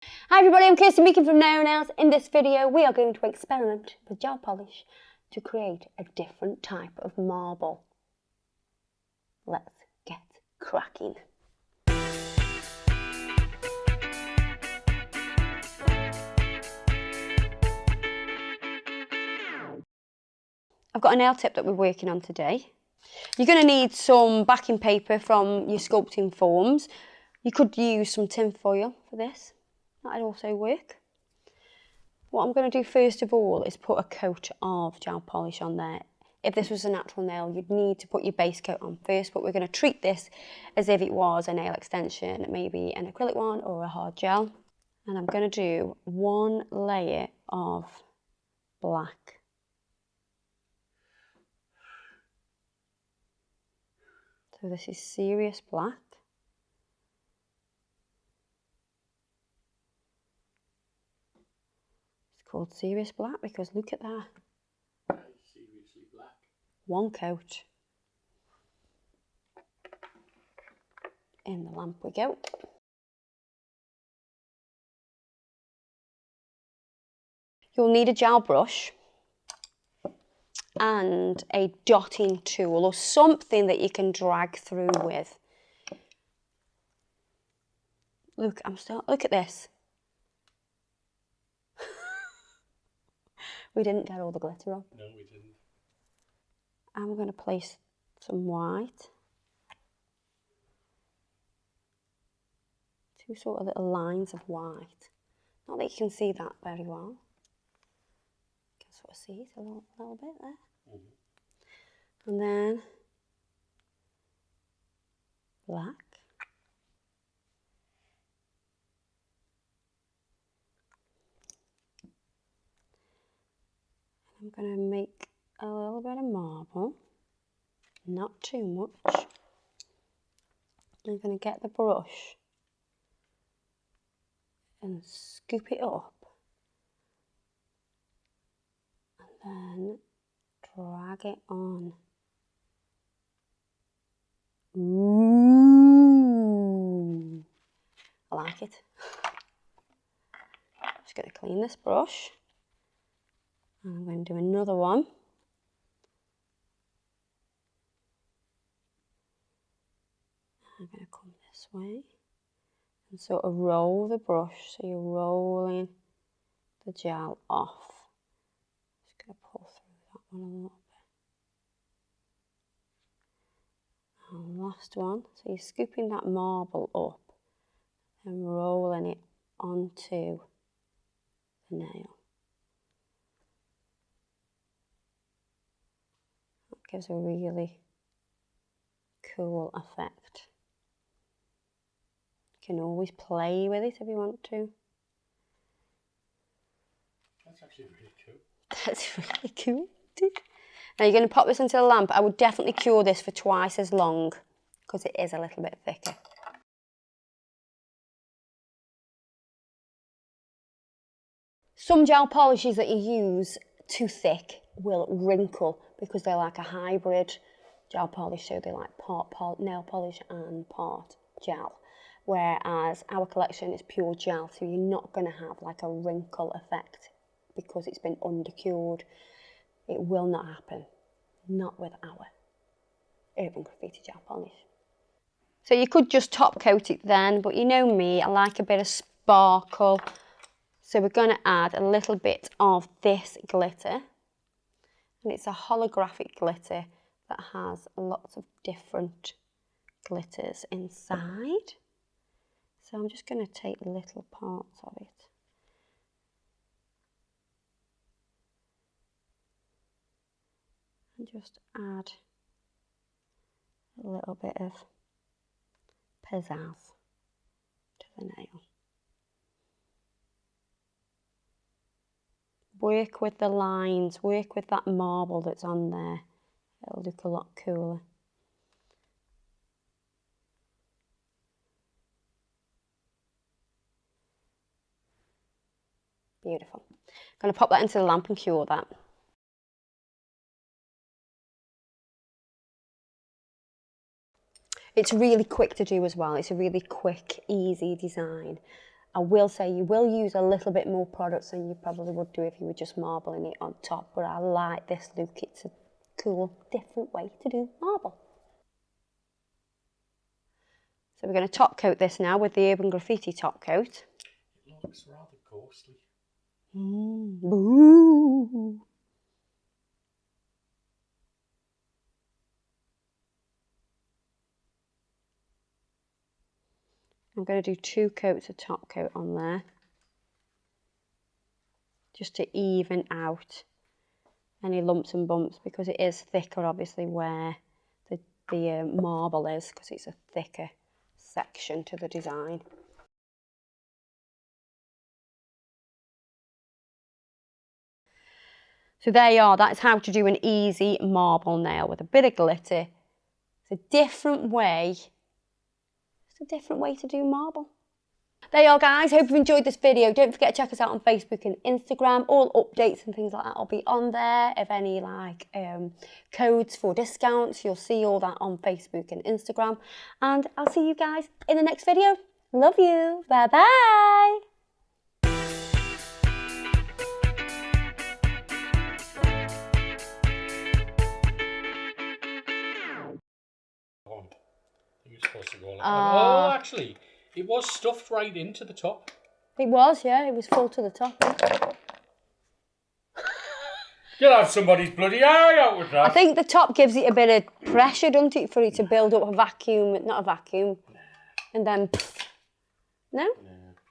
Hi everybody, I'm Kirsty Meakin from Nail Nails. In this video we are going to experiment with gel polish to create a different type of marble. Let's get cracking. I've got a nail tip that we're working on today. You're going to need some backing paper from your sculpting forms. You could use some tin foil for this. That'd also work. What I'm going to do first of all is put a coat of gel polish on there. If this was a natural nail, you'd need to put your base coat on first, but we're going to treat this as if it was a nail extension, maybe an acrylic one or a hard gel. And I'm going to do one layer of black. So this is Serious Black. It's called Serious Black because look at that. Seriously black. One coat. In the lamp we go. You'll need a gel brush and a dotting tool or something that you can drag through with. Look, look at this. We didn't get all the glitter on. No, we didn't. I'm going to place some white. Two sort of little lines of white. Not that you can see that very well. You can sort of see it a little bit there. Mm-hmm. And then black. I'm going to make a little bit of marble, not too much. I'm going to get the brush and scoop it up and then drag it on. Ooh, I like it. Just going to clean this brush. And I'm going to do another one. I'm going to come this way and sort of roll the brush so you're rolling the gel off. Just going to pull through that one a little bit. And last one. So you're scooping that marble up and rolling it onto the nail. That gives a really cool effect. You can always play with it if you want to. That's actually really cool. That's really cool. Now you're going to pop this into the lamp. I would definitely cure this for twice as long because it is a little bit thicker. Some gel polishes that you use too thick will wrinkle because they're like a hybrid gel polish, so they're like part nail polish and part gel. Whereas our collection is pure gel, so you're not going to have like a wrinkle effect because it's been undercured. It will not happen. Not with our Urban Graffiti gel polish. So you could just top coat it then, but you know me, I like a bit of sparkle. So we're going to add a little bit of this glitter. And it's a holographic glitter that has lots of different glitters inside. So I'm just going to take little parts of it. And just add a little bit of pizzazz to the nail. Work with the lines, work with that marble that's on there. It'll look a lot cooler. Beautiful. I'm going to pop that into the lamp and cure that. It's really quick to do as well. It's a really quick, easy design. I will say you will use a little bit more products than you probably would do if you were just marbling it on top, but I like this look. It's a cool, different way to do marble. So we're going to top coat this now with the Urban Graffiti top coat. It looks rather ghostly. Boo. I'm going to do 2 coats of top coat on there, just to even out any lumps and bumps, because it is thicker obviously where the marble is, because it's a thicker section to the design. So there you are, that's how to do an easy marble nail with a bit of glitter. It's a different way. It's a different way to do marble. There you are, guys. Hope you've enjoyed this video. Don't forget to check us out on Facebook and Instagram. All updates and things like that will be on there. If any codes for discounts, you'll see all that on Facebook and Instagram. And I'll see you guys in the next video. Love you. Bye bye. Supposed to go like that. Oh, actually, it was stuffed right into the top. It was, yeah, it was full to the top. You'll have somebody's bloody eye out with that. I think the top gives it a bit of pressure, doesn't it, for it to build up a vacuum, not a vacuum, and then, no?